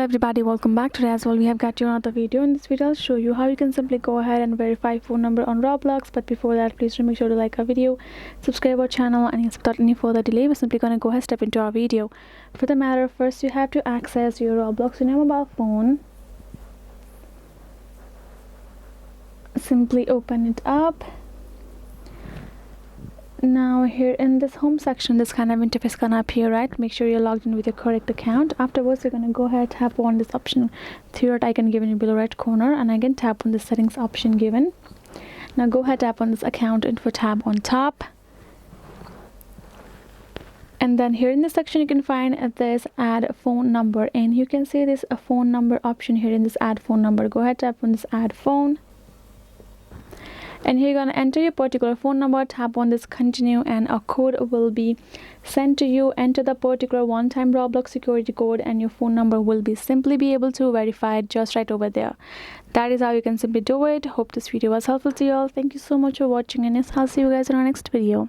everybody, welcome back. Today as well we have got you another video. In this video I'll show you how you can simply go ahead and verify phone number on Roblox. But before that, please do make sure to like our video, subscribe our channel, and yes, without any further delay we're simply gonna go ahead and step into our video. For the matter, first you have to access your Roblox on your mobile phone. Simply open it up. Now here in this home section, this kind of interface gonna appear, right? Make sure you're logged in with your correct account. Afterwards, you're gonna go ahead, tap on this option, third icon given in below right corner, and again tap on the settings option given. Now go ahead, tap on this account info tab on top, and then here in this section you can find this add phone number, and you can see this a phone number option here in this add phone number. Go ahead, tap on this add phone, and here you're going to enter your particular phone number, tap on this continue, and a code will be sent to you. Enter the particular one-time Roblox security code and your phone number will be simply be able to verify it just right over there. That is how you can simply do it. Hope this video was helpful to you all. Thank you so much for watching, and yes, I'll see you guys in our next video.